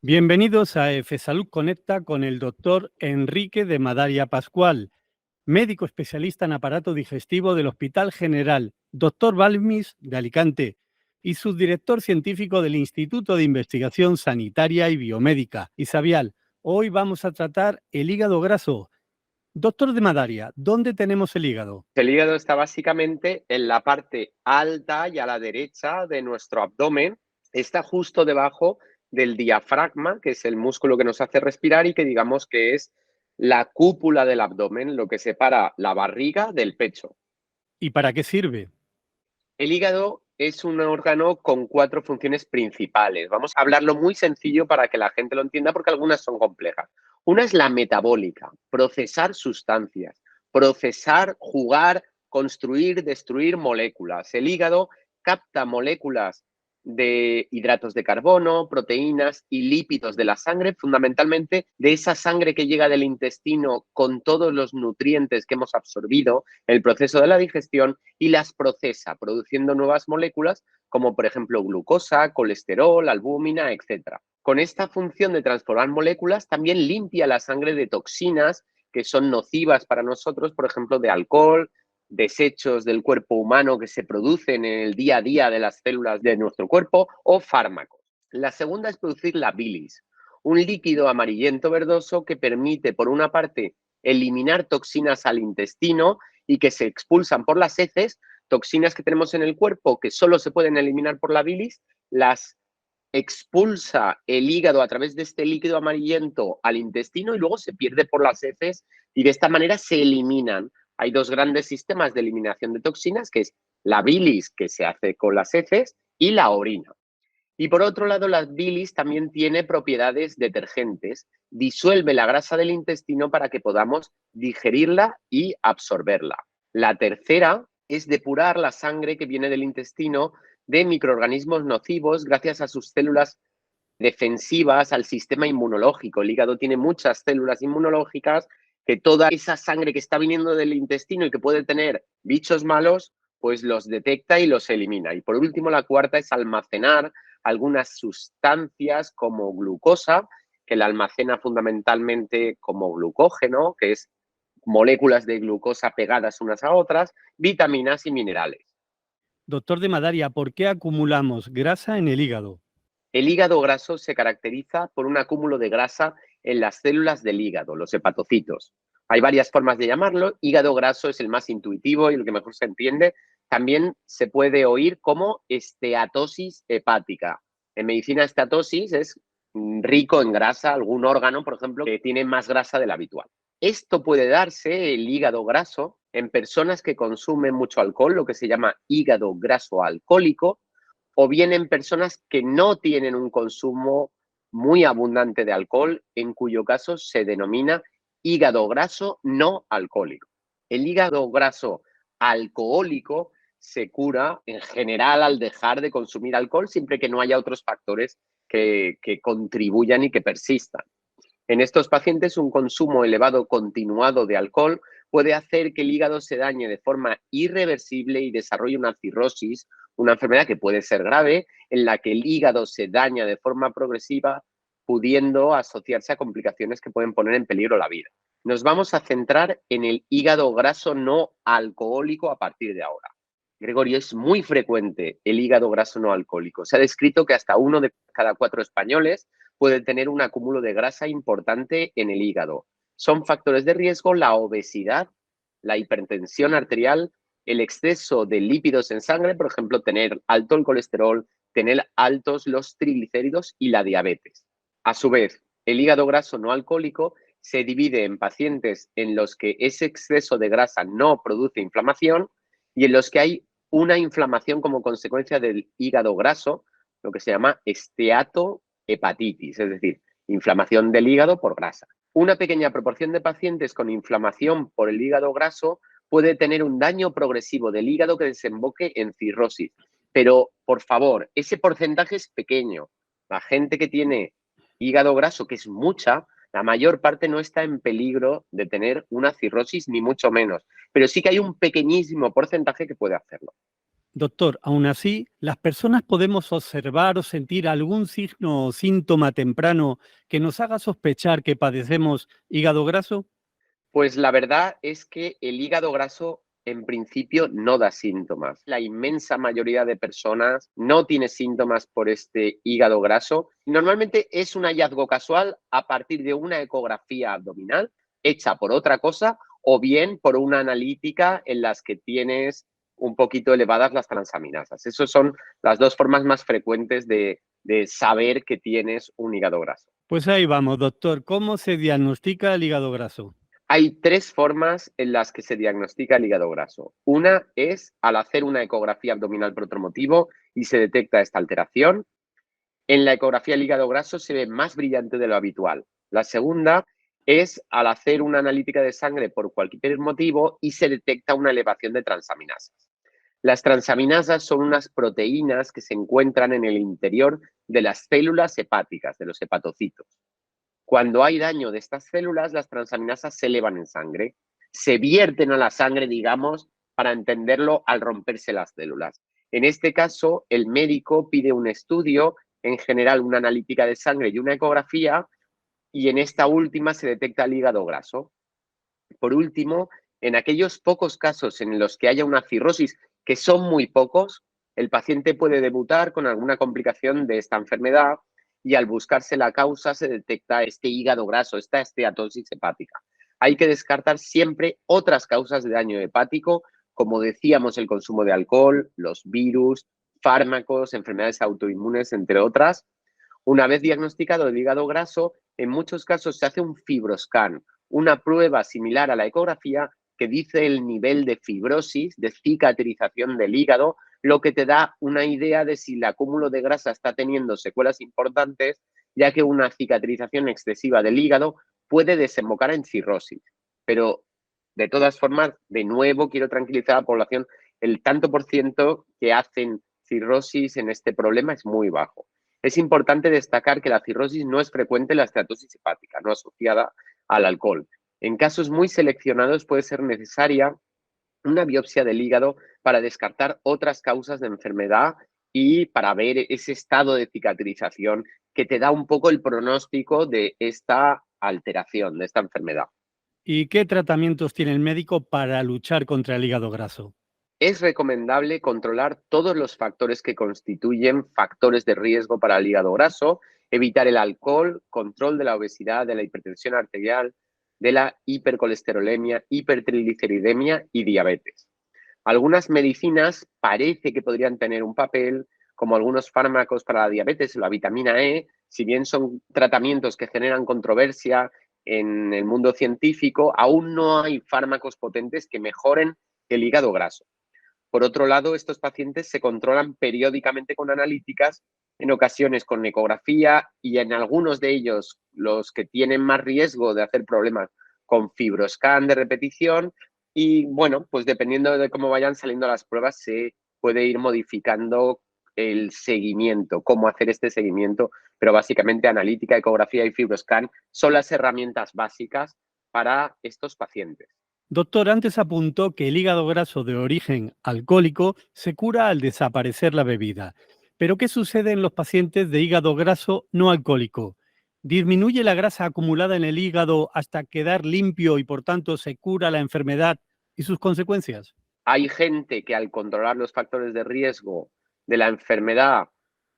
Bienvenidos a Salud Conecta con el doctor Enrique de Madaria Pascual, médico especialista en aparato digestivo del Hospital General Dr. Balmis de Alicante y subdirector científico del Instituto de Investigación Sanitaria y Biomédica, Isabial. Hoy vamos a tratar el hígado graso. Doctor de Madaria, ¿dónde tenemos el hígado? El hígado está básicamente en la parte alta y a la derecha de nuestro abdomen. Está justo debajo del diafragma, que es el músculo que nos hace respirar y que digamos que es la cúpula del abdomen, lo que separa la barriga del pecho. ¿Y para qué sirve? El hígado es un órgano con 4 funciones principales. Vamos a hablarlo muy sencillo para que la gente lo entienda porque algunas son complejas. Una es la metabólica, procesar sustancias, procesar, jugar, construir, destruir moléculas. El hígado capta moléculas de hidratos de carbono, proteínas y lípidos de la sangre, fundamentalmente de esa sangre que llega del intestino con todos los nutrientes que hemos absorbido en el proceso de la digestión y las procesa, produciendo nuevas moléculas como por ejemplo glucosa, colesterol, albúmina, etc. Con esta función de transformar moléculas también limpia la sangre de toxinas que son nocivas para nosotros, por ejemplo, de alcohol, desechos del cuerpo humano que se producen en el día a día de las células de nuestro cuerpo o fármacos. La segunda es producir la bilis, un líquido amarillento verdoso que permite, por una parte, eliminar toxinas al intestino y que se expulsan por las heces, toxinas que tenemos en el cuerpo que solo se pueden eliminar por la bilis, las expulsa el hígado a través de este líquido amarillento al intestino y luego se pierde por las heces y de esta manera se eliminan. Hay 2 grandes sistemas de eliminación de toxinas, que es la bilis, que se hace con las heces, y la orina. Y por otro lado, la bilis también tiene propiedades detergentes. Disuelve la grasa del intestino para que podamos digerirla y absorberla. La tercera es depurar la sangre que viene del intestino de microorganismos nocivos gracias a sus células defensivas al sistema inmunológico. El hígado tiene muchas células inmunológicas que toda esa sangre que está viniendo del intestino y que puede tener bichos malos, pues los detecta y los elimina. Y por último, la cuarta es almacenar algunas sustancias como glucosa, que la almacena fundamentalmente como glucógeno, que es moléculas de glucosa pegadas unas a otras, vitaminas y minerales. Doctor de Madaria, ¿por qué acumulamos grasa en el hígado? El hígado graso se caracteriza por un acúmulo de grasa en las células del hígado, los hepatocitos. Hay varias formas de llamarlo. Hígado graso es el más intuitivo y el que mejor se entiende. También se puede oír como esteatosis hepática. En medicina, esteatosis es rico en grasa, algún órgano, por ejemplo, que tiene más grasa de la habitual. Esto puede darse, el hígado graso, en personas que consumen mucho alcohol, lo que se llama hígado graso alcohólico, o bien en personas que no tienen un consumo muy abundante de alcohol, en cuyo caso se denomina hígado graso no alcohólico. El hígado graso alcohólico se cura en general al dejar de consumir alcohol, siempre que no haya otros factores que contribuyan y que persistan. En estos pacientes, un consumo elevado continuado de alcohol puede hacer que el hígado se dañe de forma irreversible y desarrolle una cirrosis, una enfermedad que puede ser grave, en la que el hígado se daña de forma progresiva, pudiendo asociarse a complicaciones que pueden poner en peligro la vida. Nos vamos a centrar en el hígado graso no alcohólico a partir de ahora. Gregorio, es muy frecuente el hígado graso no alcohólico. Se ha descrito que hasta 1 de cada 4 españoles puede tener un acúmulo de grasa importante en el hígado. Son factores de riesgo la obesidad, la hipertensión arterial, el exceso de lípidos en sangre, por ejemplo, tener alto el colesterol, tener altos los triglicéridos y la diabetes. A su vez, el hígado graso no alcohólico se divide en pacientes en los que ese exceso de grasa no produce inflamación y en los que hay una inflamación como consecuencia del hígado graso, lo que se llama esteatohepatitis, es decir, inflamación del hígado por grasa. Una pequeña proporción de pacientes con inflamación por el hígado graso puede tener un daño progresivo del hígado que desemboque en cirrosis. Pero, por favor, ese porcentaje es pequeño. La gente que tiene hígado graso, que es mucha, la mayor parte no está en peligro de tener una cirrosis, ni mucho menos. Pero sí que hay un pequeñísimo porcentaje que puede hacerlo. Doctor, aún así, ¿las personas podemos observar o sentir algún signo o síntoma temprano que nos haga sospechar que padecemos hígado graso? Pues la verdad es que el hígado graso en principio no da síntomas. La inmensa mayoría de personas no tiene síntomas por este hígado graso. Normalmente es un hallazgo casual a partir de una ecografía abdominal hecha por otra cosa o bien por una analítica en las que tienes un poquito elevadas las transaminasas. Esas son las dos formas más frecuentes de saber que tienes un hígado graso. Pues ahí vamos, doctor. ¿Cómo se diagnostica el hígado graso? Hay tres formas en las que se diagnostica el hígado graso. Una es al hacer una ecografía abdominal por otro motivo y se detecta esta alteración. En la ecografía el hígado graso se ve más brillante de lo habitual. La segunda es al hacer una analítica de sangre por cualquier motivo y se detecta una elevación de transaminasas. Las transaminasas son unas proteínas que se encuentran en el interior de las células hepáticas, de los hepatocitos. Cuando hay daño de estas células, las transaminasas se elevan en sangre, se vierten a la sangre, digamos, para entenderlo al romperse las células. En este caso, el médico pide un estudio, en general una analítica de sangre y una ecografía, y en esta última se detecta el hígado graso. Por último, en aquellos pocos casos en los que haya una cirrosis, que son muy pocos, el paciente puede debutar con alguna complicación de esta enfermedad y al buscarse la causa se detecta este hígado graso, esta esteatosis hepática. Hay que descartar siempre otras causas de daño hepático, como decíamos, el consumo de alcohol, los virus, fármacos, enfermedades autoinmunes, entre otras. Una vez diagnosticado el hígado graso, en muchos casos se hace un fibroscan, una prueba similar a la ecografía que dice el nivel de fibrosis, de cicatrización del hígado, lo que te da una idea de si el acúmulo de grasa está teniendo secuelas importantes, ya que una cicatrización excesiva del hígado puede desembocar en cirrosis. Pero, de todas formas, de nuevo quiero tranquilizar a la población, el tanto por ciento que hacen cirrosis en este problema es muy bajo. Es importante destacar que la cirrosis no es frecuente en la esteatosis hepática, no asociada al alcohol. En casos muy seleccionados puede ser necesaria una biopsia del hígado para descartar otras causas de enfermedad y para ver ese estado de cicatrización que te da un poco el pronóstico de esta alteración, de esta enfermedad. ¿Y qué tratamientos tiene el médico para luchar contra el hígado graso? Es recomendable controlar todos los factores que constituyen factores de riesgo para el hígado graso, evitar el alcohol, control de la obesidad, de la hipertensión arterial, de la hipercolesterolemia, hipertrigliceridemia y diabetes. Algunas medicinas parece que podrían tener un papel, como algunos fármacos para la diabetes, la vitamina E, si bien son tratamientos que generan controversia en el mundo científico, aún no hay fármacos potentes que mejoren el hígado graso. Por otro lado, estos pacientes se controlan periódicamente con analíticas, en ocasiones con ecografía y en algunos de ellos, los que tienen más riesgo de hacer problemas, con fibroscan de repetición. Y bueno, pues dependiendo de cómo vayan saliendo las pruebas, se puede ir modificando el seguimiento, cómo hacer este seguimiento, pero básicamente analítica, ecografía y fibroscan son las herramientas básicas para estos pacientes. Doctor, antes apuntó que el hígado graso de origen alcohólico se cura al desaparecer la bebida. Pero ¿qué sucede en los pacientes de hígado graso no alcohólico? ¿Disminuye la grasa acumulada en el hígado hasta quedar limpio y por tanto se cura la enfermedad y sus consecuencias? Hay gente que al controlar los factores de riesgo de la enfermedad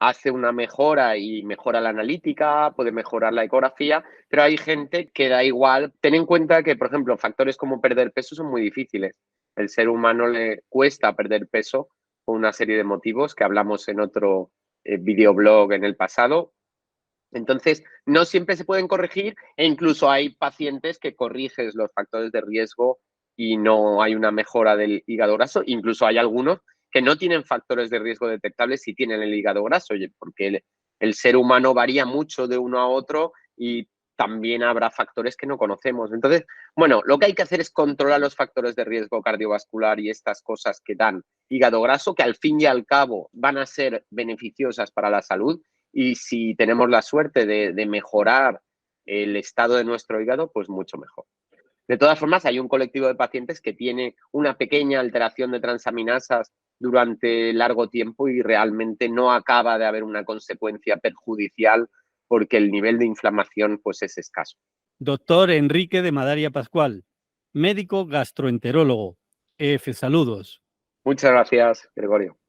hace una mejora y mejora la analítica, puede mejorar la ecografía, pero hay gente que da igual. Ten en cuenta que, por ejemplo, factores como perder peso son muy difíciles. El ser humano le cuesta perder peso por una serie de motivos que hablamos en otro videoblog en el pasado. Entonces, no siempre se pueden corregir e incluso hay pacientes que corriges los factores de riesgo y no hay una mejora del hígado graso. Incluso hay algunos que no tienen factores de riesgo detectables si tienen el hígado graso, porque el ser humano varía mucho de uno a otro y también habrá factores que no conocemos. Entonces, bueno, lo que hay que hacer es controlar los factores de riesgo cardiovascular y estas cosas que dan hígado graso, que al fin y al cabo van a ser beneficiosas para la salud y si tenemos la suerte de mejorar el estado de nuestro hígado, pues mucho mejor. De todas formas, hay un colectivo de pacientes que tiene una pequeña alteración de transaminasas durante largo tiempo y realmente no acaba de haber una consecuencia perjudicial porque el nivel de inflamación pues, es escaso. Doctor Enrique de Madaria Pascual, médico gastroenterólogo. Saludos. Muchas gracias, Gregorio.